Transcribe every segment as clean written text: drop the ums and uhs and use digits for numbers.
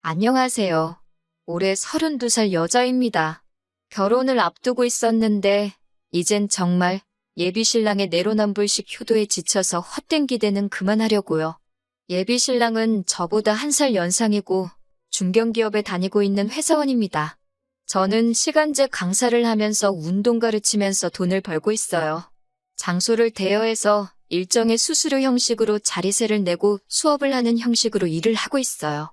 안녕하세요. 올해 32살 여자입니다. 결혼을 앞두고 있었는데, 이젠 정말 예비신랑의 내로남불식 효도에 지쳐서 헛된 기대는 그만하려고요. 예비신랑은 저보다 1살 연상이고 중견기업에 다니고 있는 회사원입니다. 저는 시간제 강사를 하면서 운동 가르치면서 돈을 벌고 있어요. 장소를 대여해서 일정의 수수료 형식으로 자리세를 내고 수업을 하는 형식으로 일을 하고 있어요.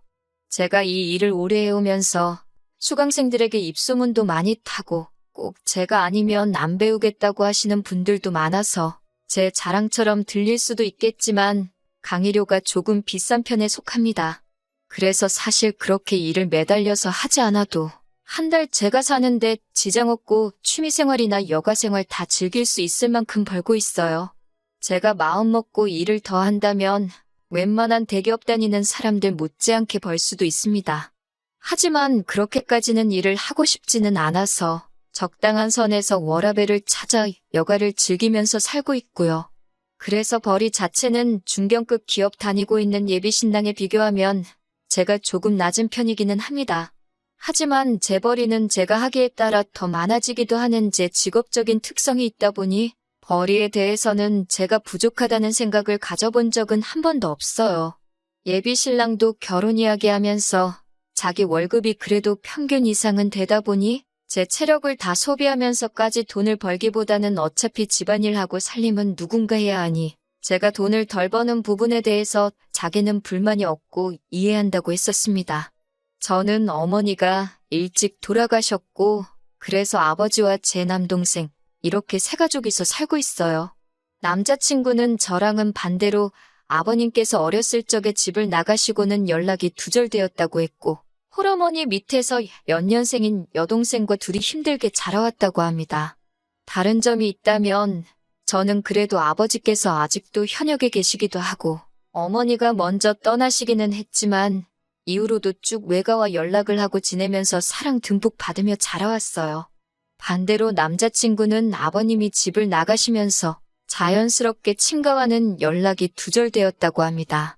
제가 이 일을 오래 해오면서 수강생들에게 입소문도 많이 타고 꼭 제가 아니면 안 배우겠다고 하시는 분들도 많아서 제 자랑처럼 들릴 수도 있겠지만 강의료가 조금 비싼 편에 속합니다. 그래서 사실 그렇게 일을 매달려서 하지 않아도 한 달 제가 사는데 지장 없고 취미생활이나 여가생활 다 즐길 수 있을 만큼 벌고 있어요. 제가 마음먹고 일을 더 한다면 웬만한 대기업 다니는 사람들 못지않게 벌 수도 있습니다. 하지만 그렇게까지는 일을 하고 싶지는 않아서 적당한 선에서 워라밸을 찾아 여가를 즐기면서 살고 있고요. 그래서 벌이 자체는 중견급 기업 다니고 있는 예비신랑에 비교하면 제가 조금 낮은 편이기는 합니다. 하지만 제 벌이는 제가 하기에 따라 더 많아지기도 하는 제 직업적인 특성이 있다 보니 벌이에 대해서는 제가 부족하다는 생각을 가져본 적은 한 번도 없어요. 예비신랑도 결혼 이야기하면서 자기 월급이 그래도 평균 이상은 되다 보니 제 체력을 다 소비하면서까지 돈을 벌기보다는 어차피 집안일하고 살림은 누군가 해야 하니 제가 돈을 덜 버는 부분에 대해서 자기는 불만이 없고 이해한다고 했었습니다. 저는 어머니가 일찍 돌아가셨고 그래서 아버지와 제 남동생 이렇게 세 가족이서 살고 있어요. 남자친구는 저랑은 반대로 아버님께서 어렸을 적에 집을 나가시고는 연락이 두절되었다고 했고 홀어머니 밑에서 연년생인 여동생과 둘이 힘들게 자라왔다고 합니다. 다른 점이 있다면 저는 그래도 아버지께서 아직도 현역에 계시기도 하고 어머니가 먼저 떠나시기는 했지만 이후로도 쭉 외가와 연락을 하고 지내면서 사랑 듬뿍 받으며 자라왔어요. 반대로 남자친구는 아버님이 집을 나가시면서 자연스럽게 친가와는 연락이 두절되었다고 합니다.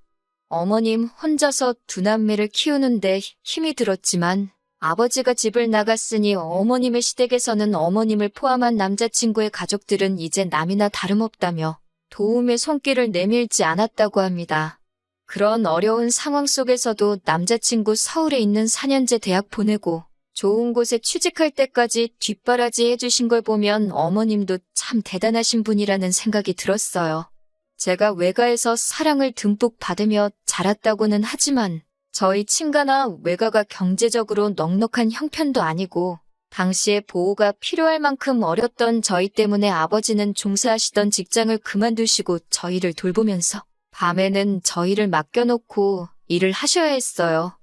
어머님 혼자서 두 남매를 키우는데 힘이 들었지만 아버지가 집을 나갔으니 어머님의 시댁에서는 어머님을 포함한 남자친구의 가족들은 이제 남이나 다름없다며 도움의 손길을 내밀지 않았다고 합니다. 그런 어려운 상황 속에서도 남자친구 서울에 있는 4년제 대학 보내고 좋은 곳에 취직할 때까지 뒷바라지 해주신 걸 보면 어머님도 참 대단하신 분이라는 생각이 들었어요. 제가 외가에서 사랑을 듬뿍 받으며 자랐다고는 하지만 저희 친가나 외가가 경제적으로 넉넉한 형편도 아니고 당시에 보호가 필요할 만큼 어렸던 저희 때문에 아버지는 종사하시던 직장을 그만두시고 저희를 돌보면서 밤에는 저희를 맡겨놓고 일을 하셔야 했어요.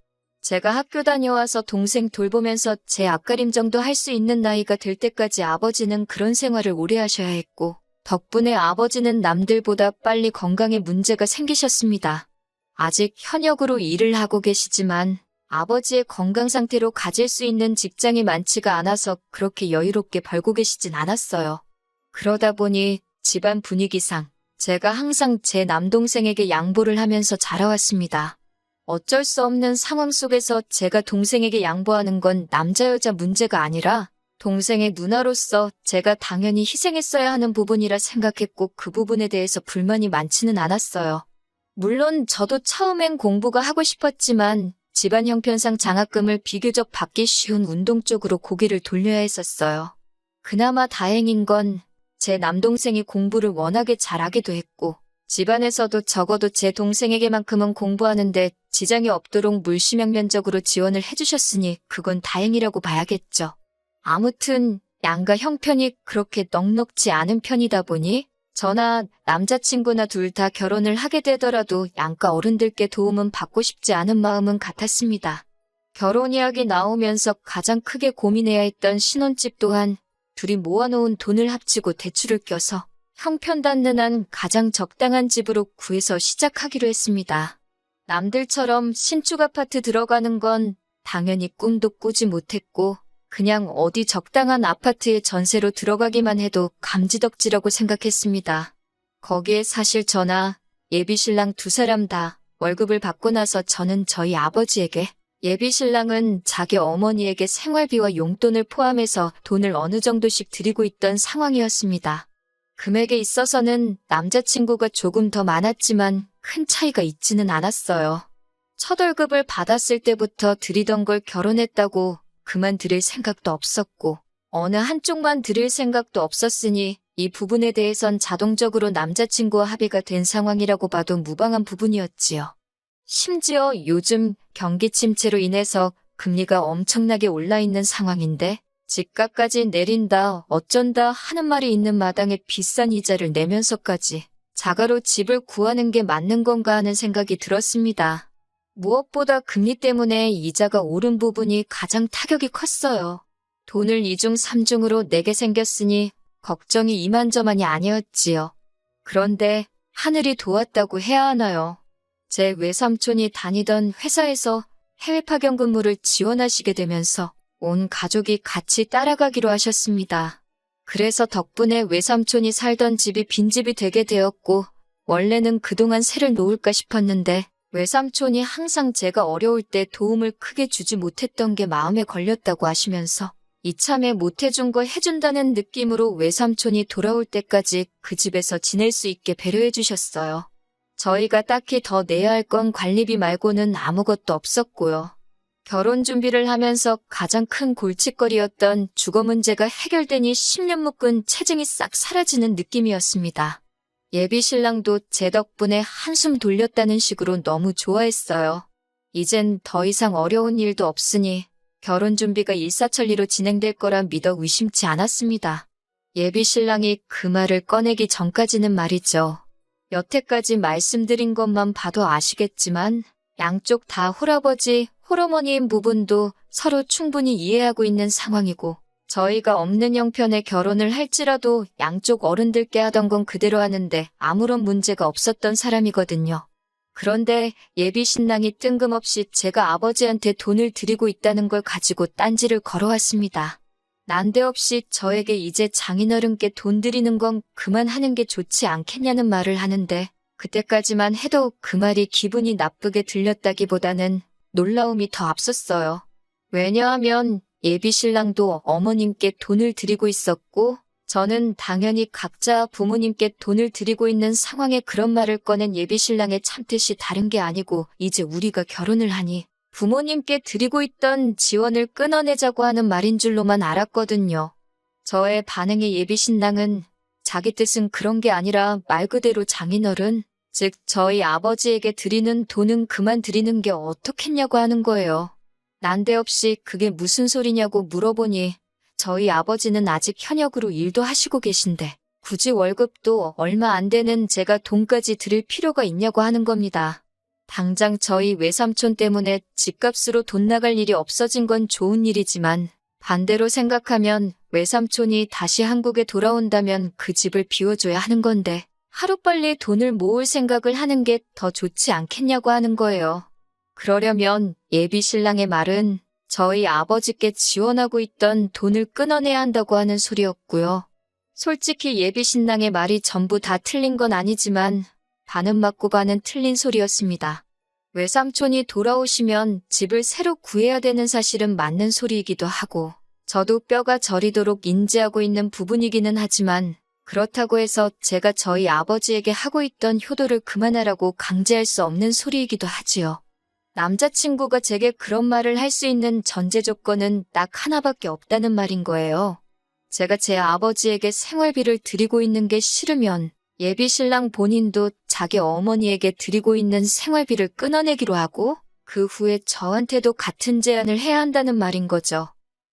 제가 학교 다녀와서 동생 돌보면서 제 앞가림 정도 할 수 있는 나이가 될 때까지 아버지는 그런 생활을 오래 하셔야 했고 덕분에 아버지는 남들보다 빨리 건강에 문제가 생기셨습니다. 아직 현역으로 일을 하고 계시지만 아버지의 건강 상태로 가질 수 있는 직장이 많지가 않아서 그렇게 여유롭게 벌고 계시진 않았어요. 그러다 보니 집안 분위기상 제가 항상 제 남동생에게 양보를 하면서 자라왔습니다. 어쩔 수 없는 상황 속에서 제가 동생에게 양보하는 건 남자 여자 문제가 아니라 동생의 누나로서 제가 당연히 희생했어야 하는 부분이라 생각했고 그 부분에 대해서 불만이 많지는 않았어요. 물론 저도 처음엔 공부가 하고 싶었지만 집안 형편상 장학금을 비교적 받기 쉬운 운동 쪽으로 고개를 돌려야 했었어요. 그나마 다행인 건 제 남동생이 공부를 워낙에 잘하기도 했고 집안에서도 적어도 제 동생에게만큼은 공부하는데 지장이 없도록 물심양면적으로 지원을 해주셨으니 그건 다행이라고 봐야겠죠. 아무튼 양가 형편이 그렇게 넉넉지 않은 편이다 보니 저나 남자친구나 둘 다 결혼을 하게 되더라도 양가 어른들께 도움은 받고 싶지 않은 마음은 같았습니다. 결혼 이야기 나오면서 가장 크게 고민해야 했던 신혼집 또한 둘이 모아놓은 돈을 합치고 대출을 껴서 형편 닿는 한 가장 적당한 집으로 구해서 시작하기로 했습니다. 남들처럼 신축 아파트 들어가는 건 당연히 꿈도 꾸지 못했고 그냥 어디 적당한 아파트에 전세로 들어가기만 해도 감지덕지라고 생각했습니다. 거기에 사실 저나 예비신랑 두 사람 다 월급을 받고 나서 저는 저희 아버지에게 예비 신랑은 자기 어머니에게 생활비와 용돈을 포함해서 돈을 어느 정도씩 드리고 있던 상황이었습니다. 금액에 있어서는 남자친구가 조금 더 많았지만 큰 차이가 있지는 않았어요. 첫 월급을 받았을 때부터 드리던 걸 결혼했다고 그만 드릴 생각도 없었고 어느 한쪽만 드릴 생각도 없었으니 이 부분에 대해선 자동적으로 남자친구와 합의가 된 상황이라고 봐도 무방한 부분이었지요. 심지어 요즘 경기 침체로 인해서 금리가 엄청나게 올라 있는 상황인데 집값까지 내린다 어쩐다 하는 말이 있는 마당에 비싼 이자를 내면서까지 자가로 집을 구하는 게 맞는 건가 하는 생각이 들었습니다. 무엇보다 금리 때문에 이자가 오른 부분이 가장 타격이 컸어요. 돈을 이중 삼중으로 내게 생겼으니 걱정이 이만저만이 아니었지요. 그런데 하늘이 도왔다고 해야 하나요? 제 외삼촌이 다니던 회사에서 해외 파견 근무를 지원하시게 되면서 온 가족이 같이 따라가기로 하셨습니다. 그래서 덕분에 외삼촌이 살던 집이 빈집이 되게 되었고 원래는 그동안 세를 놓을까 싶었는데 외삼촌이 항상 제가 어려울 때 도움을 크게 주지 못했던 게 마음에 걸렸다고 하시면서 이참에 못해준 거 해준다는 느낌으로 외삼촌이 돌아올 때까지 그 집에서 지낼 수 있게 배려해 주셨어요. 저희가 딱히 더 내야 할 건 관리비 말고는 아무것도 없었고요. 결혼 준비를 하면서 가장 큰 골칫거리였던 주거 문제가 해결되니 10년 묶은 체증이 싹 사라지는 느낌이었습니다. 예비 신랑도 제 덕분에 한숨 돌렸다는 식으로 너무 좋아했어요. 이젠 더 이상 어려운 일도 없으니 결혼 준비가 일사천리로 진행될 거라 믿어 의심치 않았습니다. 예비 신랑이 그 말을 꺼내기 전까지는 말이죠. 여태까지 말씀드린 것만 봐도 아시겠지만 양쪽 다 홀아버지, 홀어머니인 부분도 서로 충분히 이해하고 있는 상황이고 저희가 없는 형편의 결혼을 할지라도 양쪽 어른들께 하던 건 그대로 하는데 아무런 문제가 없었던 사람이거든요. 그런데 예비 신랑이 뜬금없이 제가 아버지한테 돈을 드리고 있다는 걸 가지고 딴지를 걸어왔습니다. 난데없이 저에게 이제 장인어른께 돈 드리는 건 그만하는 게 좋지 않겠냐는 말을 하는데 그때까지만 해도 그 말이 기분이 나쁘게 들렸다기보다는 놀라움이 더 앞섰어요. 왜냐하면 예비 신랑도 어머님께 돈을 드리고 있었고 저는 당연히 각자 부모님께 돈을 드리고 있는 상황에 그런 말을 꺼낸 예비 신랑의 참뜻이 다른 게 아니고 이제 우리가 결혼을 하니 부모님께 드리고 있던 지원을 끊어내자고 하는 말인 줄로만 알았거든요. 저의 반응에 예비 신랑은 자기 뜻은 그런 게 아니라 말 그대로 장인어른, 즉 저희 아버지에게 드리는 돈은 그만 드리는 게 어떻겠냐고 하는 거예요. 난데없이 그게 무슨 소리냐고 물어보니 저희 아버지는 아직 현역으로 일도 하시고 계신데 굳이 월급도 얼마 안 되는 제가 돈까지 드릴 필요가 있냐고 하는 겁니다. 당장 저희 외삼촌 때문에 집값으로 돈 나갈 일이 없어진 건 좋은 일이지만 반대로 생각하면 외삼촌이 다시 한국에 돌아온다면 그 집을 비워줘야 하는 건데 하루빨리 돈을 모을 생각을 하는 게 더 좋지 않겠냐고 하는 거예요. 그러려면 예비 신랑의 말은 저희 아버지께 지원하고 있던 돈을 끊어내야 한다고 하는 소리였고요. 솔직히 예비 신랑의 말이 전부 다 틀린 건 아니지만 반은 맞고 반은 틀린 소리였습니다. 외삼촌이 돌아오시면 집을 새로 구해야 되는 사실은 맞는 소리이기도 하고 저도 뼈가 저리도록 인지하고 있는 부분이기는 하지만 그렇다고 해서 제가 저희 아버지에게 하고 있던 효도를 그만하라고 강제할 수 없는 소리이기도 하지요. 남자친구가 제게 그런 말을 할 수 있는 전제 조건은 딱 하나밖에 없다는 말인 거예요. 제가 제 아버지에게 생활비를 드리고 있는 게 싫으면 예비 신랑 본인도 자기 어머니에게 드리고 있는 생활비를 끊어내기로 하고 그 후에 저한테도 같은 제안을 해야 한다는 말인 거죠.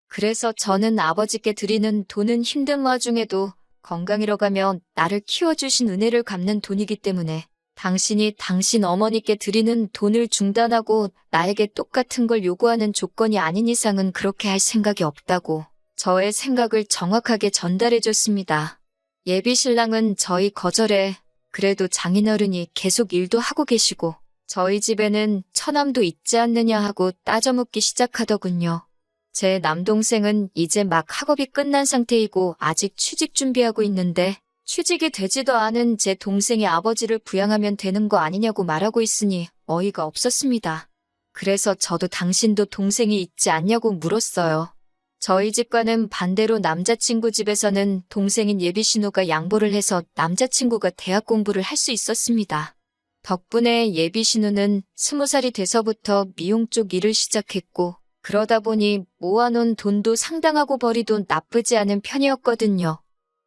그래서 저는 아버지께 드리는 돈은 힘든 와중에도 건강 잃어가며 나를 키워주신 은혜를 갚는 돈이기 때문에 당신이 당신 어머니께 드리는 돈을 중단하고 나에게 똑같은 걸 요구하는 조건이 아닌 이상은 그렇게 할 생각이 없다고 저의 생각을 정확하게 전달해줬습니다. 예비 신랑은 저희 거절에 그래도 장인어른이 계속 일도 하고 계시고 저희 집에는 처남도 있지 않느냐 하고 따져묻기 시작하더군요. 제 남동생은 이제 막 학업이 끝난 상태이고 아직 취직 준비하고 있는데 취직이 되지도 않은 제 동생이 아버지를 부양하면 되는 거 아니냐고 말하고 있으니 어이가 없었습니다. 그래서 저도 당신도 동생이 있지 않냐고 물었어요. 저희 집과는 반대로 남자친구 집에서는 동생인 예비신우가 양보를 해서 남자친구가 대학 공부를 할 수 있었습니다. 덕분에 예비신우는 20살이 돼서부터 미용 쪽 일을 시작했고 그러다 보니 모아놓은 돈도 상당하고 벌이도 나쁘지 않은 편이었거든요.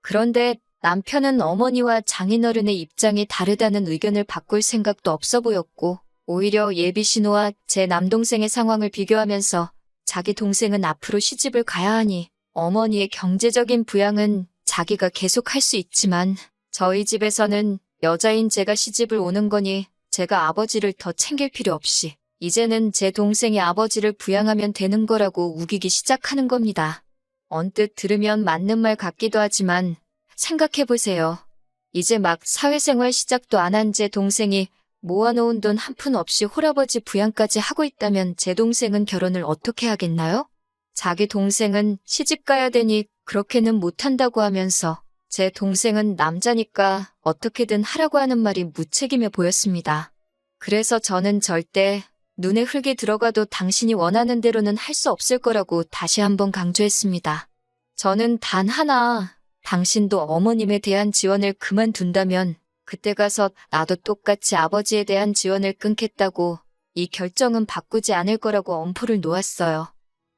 그런데 남편은 어머니와 장인어른의 입장이 다르다는 의견을 바꿀 생각도 없어 보였고 오히려 예비신우와 제 남동생의 상황을 비교하면서 자기 동생은 앞으로 시집을 가야 하니 어머니의 경제적인 부양은 자기가 계속할 수 있지만 저희 집에서는 여자인 제가 시집을 오는 거니 제가 아버지를 더 챙길 필요 없이 이제는 제 동생이 아버지를 부양하면 되는 거라고 우기기 시작하는 겁니다. 언뜻 들으면 맞는 말 같기도 하지만 생각해보세요. 이제 막 사회생활 시작도 안 한 제 동생이 모아놓은 돈 한 푼 없이 홀아버지 부양까지 하고 있다면 제 동생은 결혼을 어떻게 하겠나요? 자기 동생은 시집 가야 되니 그렇게는 못한다고 하면서 제 동생은 남자니까 어떻게든 하라고 하는 말이 무책임해 보였습니다. 그래서 저는 절대 눈에 흙이 들어가도 당신이 원하는 대로는 할 수 없을 거라고 다시 한번 강조했습니다. 저는 단 하나, 당신도 어머님에 대한 지원을 그만둔다면 그때 가서 나도 똑같이 아버지에 대한 지원을 끊겠다고 이 결정은 바꾸지 않을 거라고 엄포를 놓았어요.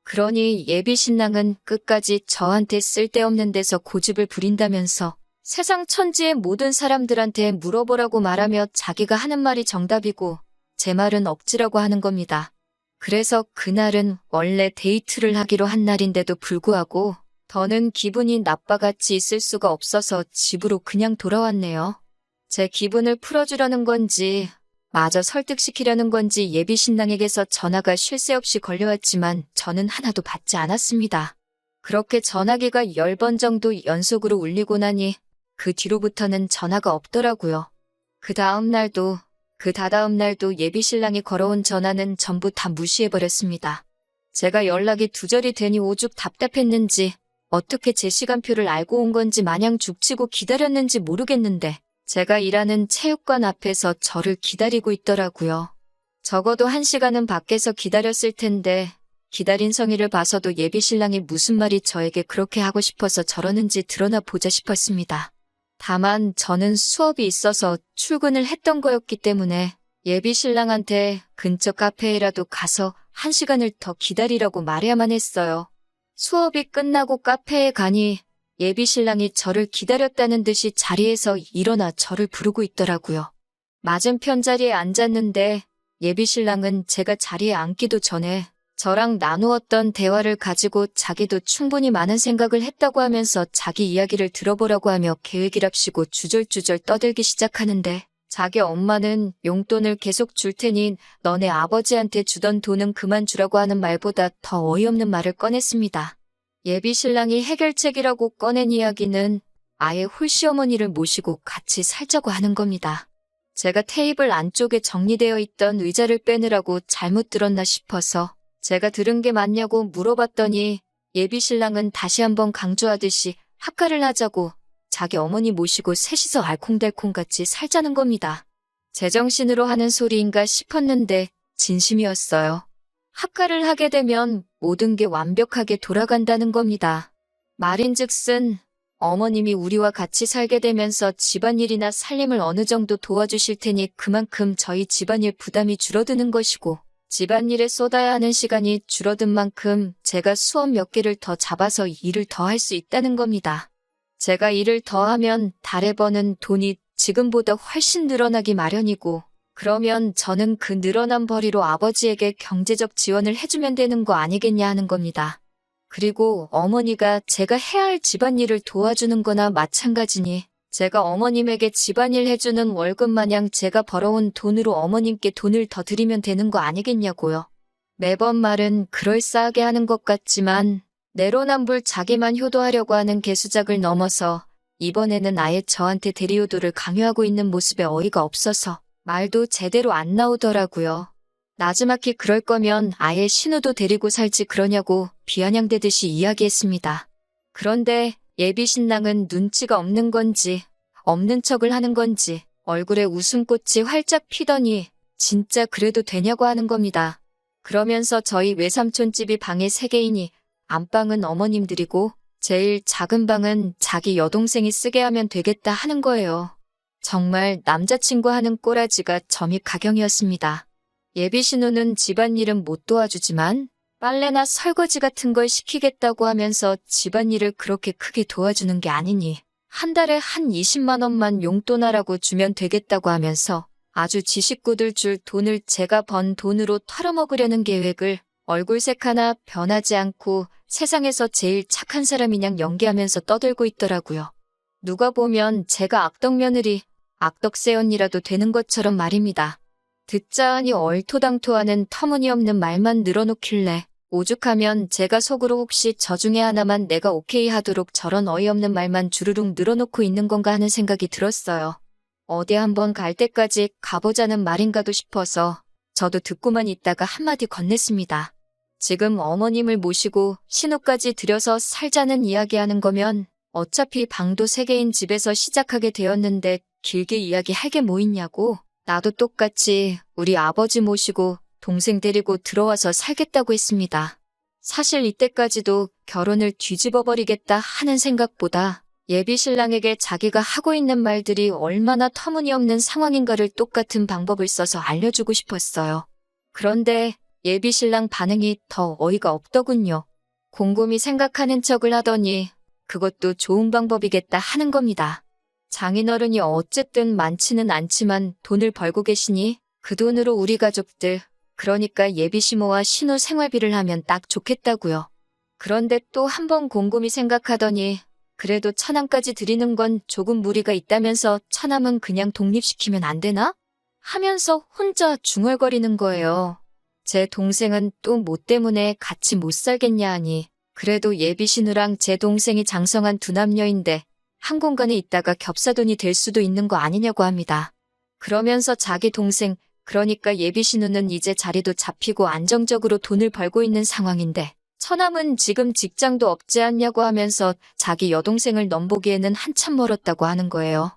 그러니 예비 신랑은 끝까지 저한테 쓸데없는 데서 고집을 부린다면서 세상 천지의 모든 사람들한테 물어보라고 말하며 자기가 하는 말이 정답이고 제 말은 억지라고 하는 겁니다. 그래서 그날은 원래 데이트를 하기로 한 날인데도 불구하고 더는 기분이 나빠같이 있을 수가 없어서 집으로 그냥 돌아왔네요. 제 기분을 풀어주려는 건지 마저 설득시키려는 건지 예비 신랑에게서 전화가 쉴 새 없이 걸려왔지만 저는 하나도 받지 않았습니다. 그렇게 전화기가 10번 정도 연속으로 울리고 나니 그 뒤로부터는 전화가 없더라고요. 그 다음 날도 그 다다음 날도 예비 신랑이 걸어온 전화는 전부 다 무시해버렸습니다. 제가 연락이 두절이 되니 오죽 답답했는지 어떻게 제 시간표를 알고 온 건지 마냥 죽치고 기다렸는지 모르겠는데 제가 일하는 체육관 앞에서 저를 기다리고 있더라고요. 적어도 1시간은 밖에서 기다렸을 텐데 기다린 성의를 봐서도 예비 신랑이 무슨 말이 저에게 그렇게 하고 싶어서 저러는지 드러나 보자 싶었습니다. 다만 저는 수업이 있어서 출근을 했던 거였기 때문에 예비 신랑한테 근처 카페에라도 가서 1시간을 더 기다리라고 말해야만 했어요. 수업이 끝나고 카페에 가니 예비 신랑이 저를 기다렸다는 듯이 자리에서 일어나 저를 부르고 있더라고요. 맞은편 자리에 앉았는데 예비 신랑은 제가 자리에 앉기도 전에 저랑 나누었던 대화를 가지고 자기도 충분히 많은 생각을 했다고 하면서 자기 이야기를 들어보라고 하며 계획이랍시고 주절주절 떠들기 시작하는데 자기 엄마는 용돈을 계속 줄 테니 너네 아버지한테 주던 돈은 그만 주라고 하는 말보다 더 어이없는 말을 꺼냈습니다. 예비 신랑이 해결책이라고 꺼낸 이야기는 아예 홀시어머니를 모시고 같이 살자고 하는 겁니다. 제가 테이블 안쪽에 정리되어 있던 의자를 빼느라고 잘못 들었나 싶어서 제가 들은 게 맞냐고 물어봤더니 예비 신랑은 다시 한번 강조하듯이 합가를 하자고 자기 어머니 모시고 셋이서 알콩달콩같이 살자는 겁니다. 제정신으로 하는 소리인가 싶었는데 진심이었어요. 합가를 하게 되면 모든 게 완벽하게 돌아간다는 겁니다. 말인즉슨 어머님이 우리와 같이 살게 되면서 집안일이나 살림을 어느 정도 도와주실 테니 그만큼 저희 집안일 부담이 줄어드는 것이고 집안일에 쏟아야 하는 시간이 줄어든 만큼 제가 수업 몇 개를 더 잡아서 일을 더 할 수 있다는 겁니다. 제가 일을 더 하면 달에 버는 돈이 지금보다 훨씬 늘어나기 마련이고 그러면 저는 그 늘어난 벌이로 아버지에게 경제적 지원을 해주면 되는 거 아니겠냐 하는 겁니다. 그리고 어머니가 제가 해야 할 집안일을 도와주는 거나 마찬가지니 제가 어머님에게 집안일 해주는 월급 마냥 제가 벌어온 돈으로 어머님께 돈을 더 드리면 되는 거 아니겠냐고요. 매번 말은 그럴싸하게 하는 것 같지만 내로남불 자기만 효도하려고 하는 개수작을 넘어서 이번에는 아예 저한테 대리효도를 강요하고 있는 모습에 어이가 없어서 말도 제대로 안 나오더라고요. 나지막히 그럴 거면 아예 신우도 데리고 살지 그러냐고 비아냥대듯이 이야기했습니다. 그런데 예비 신랑은 눈치가 없는 건지 없는 척을 하는 건지 얼굴에 웃음꽃이 활짝 피더니 진짜 그래도 되냐고 하는 겁니다. 그러면서 저희 외삼촌 집이 방이 3개이니 안방은 어머님들이고 제일 작은 방은 자기 여동생이 쓰게 하면 되겠다 하는 거예요. 정말 남자친구 하는 꼬라지가 점입 가경이었습니다. 예비 신우는 집안일은 못 도와주지만 빨래나 설거지 같은 걸 시키겠다고 하면서 집안일을 그렇게 크게 도와주는 게 아니니 한 달에 한 20만 원만 용돈하라고 주면 되겠다고 하면서 아주 지 식구들 줄 돈을 제가 번 돈으로 털어먹으려는 계획을 얼굴색 하나 변하지 않고 세상에서 제일 착한 사람이냥 연기하면서 떠들고 있더라고요. 누가 보면 제가 악덕며느리, 악덕새 언니라도 되는 것처럼 말입니다. 듣자 하니 얼토당토하는 터무니없는 말만 늘어놓길래 오죽하면 제가 속으로 혹시 저 중에 하나만 내가 오케이 하도록 저런 어이없는 말만 주르륵 늘어놓고 있는 건가 하는 생각이 들었어요. 어디 한번 갈 때까지 가보자는 말인가도 싶어서 저도 듣고만 있다가 한마디 건넸습니다. 지금 어머님을 모시고 신우까지 들여서 살자는 이야기하는 거면 어차피 방도 3개인 집에서 시작하게 되었는데 길게 이야기할 게 뭐 있냐고. 나도 똑같이 우리 아버지 모시고 동생 데리고 들어와서 살겠다고 했습니다. 사실 이때까지도 결혼을 뒤집어버리겠다 하는 생각보다 예비 신랑에게 자기가 하고 있는 말들이 얼마나 터무니없는 상황인가를 똑같은 방법을 써서 알려주고 싶었어요. 그런데 예비 신랑 반응이 더 어이가 없더군요. 곰곰이 생각하는 척을 하더니 그것도 좋은 방법이겠다 하는 겁니다. 장인어른이 어쨌든 많지는 않지만 돈을 벌고 계시니 그 돈으로 우리 가족들, 그러니까 예비 시모와 신우 생활비를 하면 딱 좋겠다고요. 그런데 또 한 번 곰곰이 생각하더니 그래도 천암까지 드리는 건 조금 무리가 있다면서 천암은 그냥 독립시키면 안 되나? 하면서 혼자 중얼거리는 거예요. 제 동생은 또 뭐 때문에 같이 못 살겠냐 하니 그래도 예비 신우랑 제 동생이 장성한 두 남녀인데 한 공간에 있다가 겹사돈이 될 수도 있는 거 아니냐고 합니다. 그러면서 자기 동생, 그러니까 예비 신우는 이제 자리도 잡히고 안정적으로 돈을 벌고 있는 상황인데 처남은 지금 직장도 없지 않냐고 하면서 자기 여동생을 넘보기에는 한참 멀었다고 하는 거예요.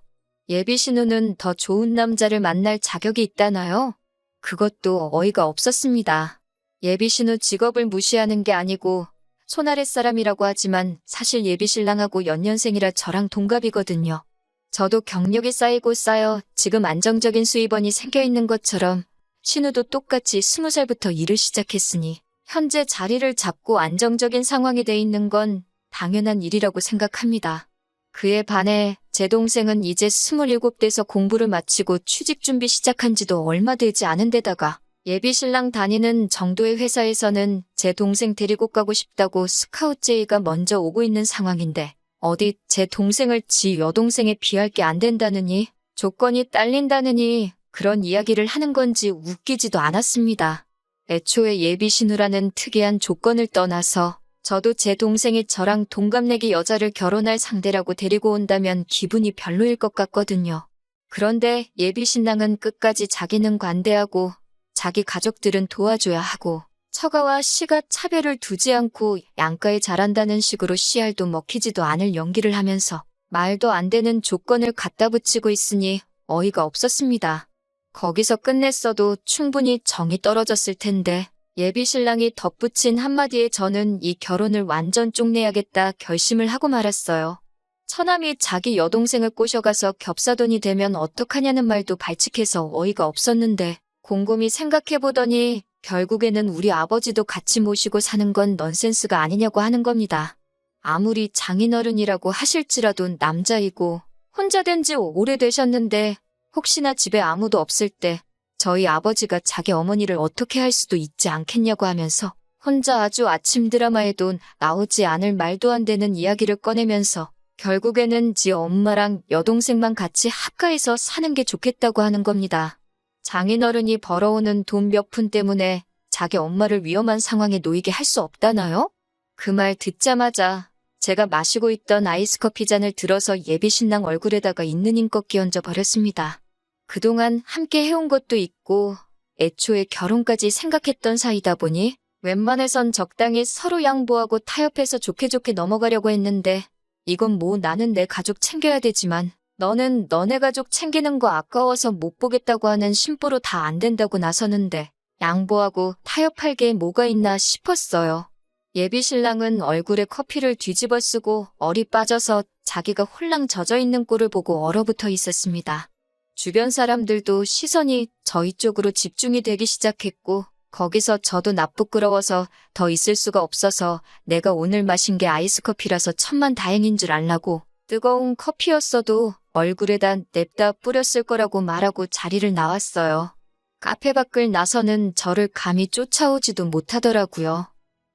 예비 신우는 더 좋은 남자를 만날 자격이 있다나요? 그것도 어이가 없었습니다. 예비 신우 직업을 무시하는 게 아니고 손아랫 사람이라고 하지만 사실 예비 신랑하고 연년생이라 저랑 동갑이거든요. 저도 경력이 쌓이고 쌓여 지금 안정적인 수입원이 생겨있는 것처럼 신우도 똑같이 20살부터 일을 시작했으니 현재 자리를 잡고 안정적인 상황이 돼 있는 건 당연한 일이라고 생각합니다. 그에 반해 제 동생은 이제 27돼서 공부를 마치고 취직 준비 시작한 지도 얼마 되지 않은 데다가 예비 신랑 다니는 정도의 회사에서는 제 동생 데리고 가고 싶다고 스카우트 제의가 먼저 오고 있는 상황인데 어디 제 동생을 지 여동생에 비할 게 안 된다느니 조건이 딸린다느니 그런 이야기를 하는 건지 웃기지도 않았습니다. 애초에 예비 신우라는 특이한 조건을 떠나서 저도 제 동생이 저랑 동갑내기 여자를 결혼할 상대라고 데리고 온다면 기분이 별로일 것 같거든요. 그런데 예비 신랑은 끝까지 자기는 관대하고 자기 가족들은 도와줘야 하고 처가와 시가 차별을 두지 않고 양가에 잘한다는 식으로 씨알도 먹히지도 않을 연기를 하면서 말도 안 되는 조건을 갖다 붙이고 있으니 어이가 없었습니다. 거기서 끝냈어도 충분히 정이 떨어졌을 텐데 예비 신랑이 덧붙인 한마디에 저는 이 결혼을 완전 쪽내야겠다 결심을 하고 말았어요. 처남이 자기 여동생을 꼬셔가서 겹사돈이 되면 어떡하냐는 말도 발칙해서 어이가 없었는데 곰곰이 생각해보더니 결국에는 우리 아버지도 같이 모시고 사는 건 넌센스가 아니냐고 하는 겁니다. 아무리 장인어른이라고 하실지라도 남자이고 혼자 된 지 오래되셨는데 혹시나 집에 아무도 없을 때 저희 아버지가 자기 어머니를 어떻게 할 수도 있지 않겠냐고 하면서 혼자 아주 아침 드라마에도 나오지 않을 말도 안 되는 이야기를 꺼내면서 결국에는 지 엄마랑 여동생만 같이 합가해서 사는 게 좋겠다고 하는 겁니다. 장인어른이 벌어오는 돈 몇 푼 때문에 자기 엄마를 위험한 상황에 놓이게 할 수 없다나요? 그 말 듣자마자 제가 마시고 있던 아이스커피 잔을 들어서 예비 신랑 얼굴에다가 있는 힘껏 끼얹어 버렸습니다. 그동안 함께 해온 것도 있고 애초에 결혼까지 생각했던 사이다 보니 웬만해선 적당히 서로 양보하고 타협해서 좋게 좋게 넘어가려고 했는데 이건 뭐 나는 내 가족 챙겨야 되지만 너는 너네 가족 챙기는 거 아까워서 못 보겠다고 하는 심보로 다 안 된다고 나서는데 양보하고 타협할 게 뭐가 있나 싶었어요. 예비 신랑은 얼굴에 커피를 뒤집어 쓰고 얼이 빠져서 자기가 홀랑 젖어 있는 꼴을 보고 얼어붙어 있었습니다. 주변 사람들도 시선이 저희 쪽으로 집중이 되기 시작했고 거기서 저도 나쁘끄러워서 더 있을 수가 없어서 내가 오늘 마신 게 아이스커피라서 천만다행인 줄 알라고 뜨거운 커피였어도 얼굴에다 냅다 뿌렸을 거라고 말하고 자리를 나왔어요. 카페 밖을 나서는 저를 감히 쫓아오지도 못하더라고요.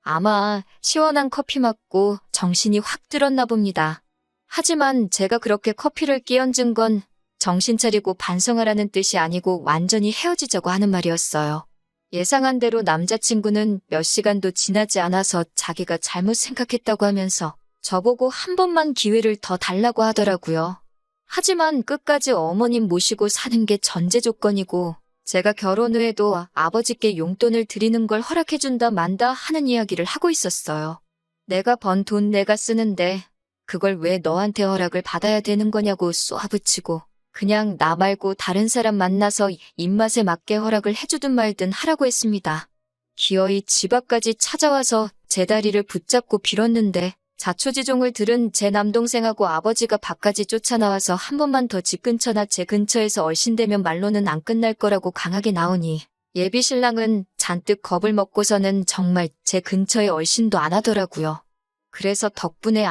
아마 시원한 커피 맞고 정신이 확 들었나 봅니다. 하지만 제가 그렇게 커피를 끼얹은 건 정신 차리고 반성하라는 뜻이 아니고 완전히 헤어지자고 하는 말이었어요. 예상한 대로 남자친구는 몇 시간도 지나지 않아서 자기가 잘못 생각했다고 하면서 저보고 한 번만 기회를 더 달라고 하더라고요. 하지만 끝까지 어머님 모시고 사는 게 전제 조건이고 제가 결혼 후에도 아버지께 용돈을 드리는 걸 허락해준다 만다 하는 이야기를 하고 있었어요. 내가 번 돈 내가 쓰는데 그걸 왜 너한테 허락을 받아야 되는 거냐고 쏘아붙이고 그냥 나 말고 다른 사람 만나서 입맛에 맞게 허락을 해주든 말든 하라고 했습니다. 기어이 집 앞까지 찾아와서 제 다리를 붙잡고 빌었는데 자초지종을 들은 제 남동생하고 아버지가 밖까지 쫓아나와서 한 번만 더 집 근처나 제 근처에서 얼씬대면 말로는 안 끝날 거라고 강하게 나오니 예비 신랑은 잔뜩 겁을 먹고서는 정말 제 근처에 얼씬도 안 하더라고요. 그래서 덕분에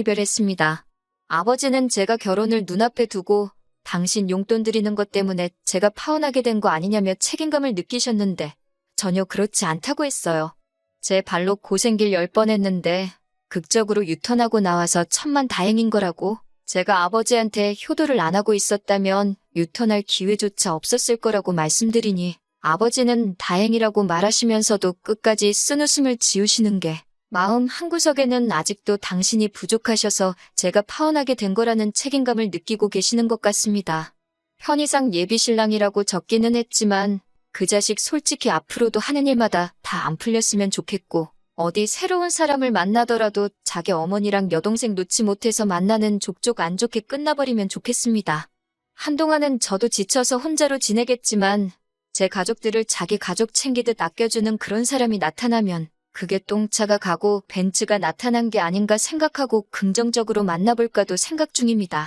안전이별했습니다. 아버지는 제가 결혼을 눈앞에 두고 당신 용돈 드리는 것 때문에 제가 파혼하게 된 거 아니냐며 책임감을 느끼셨는데 전혀 그렇지 않다고 했어요. 제 발로 고생길 10번 했는데 극적으로 유턴하고 나와서 천만다행인 거라고 제가 아버지한테 효도를 안 하고 있었다면 유턴할 기회조차 없었을 거라고 말씀드리니 아버지는 다행이라고 말하시면서도 끝까지 쓴웃음을 지으시는 게 마음 한구석에는 아직도 당신이 부족하셔서 제가 파혼하게 된 거라는 책임감을 느끼고 계시는 것 같습니다. 편의상 예비 신랑이라고 적기는 했지만 그 자식 솔직히 앞으로도 하는 일마다 다 안 풀렸으면 좋겠고 어디 새로운 사람을 만나더라도 자기 어머니랑 여동생 놓지 못해서 만나는 족족 안 좋게 끝나버리면 좋겠습니다. 한동안은 저도 지쳐서 혼자로 지내겠지만 제 가족들을 자기 가족 챙기듯 아껴주는 그런 사람이 나타나면 그게 똥차가 가고 벤츠가 나타난 게 아닌가 생각하고 긍정적으로 만나볼까도 생각 중입니다.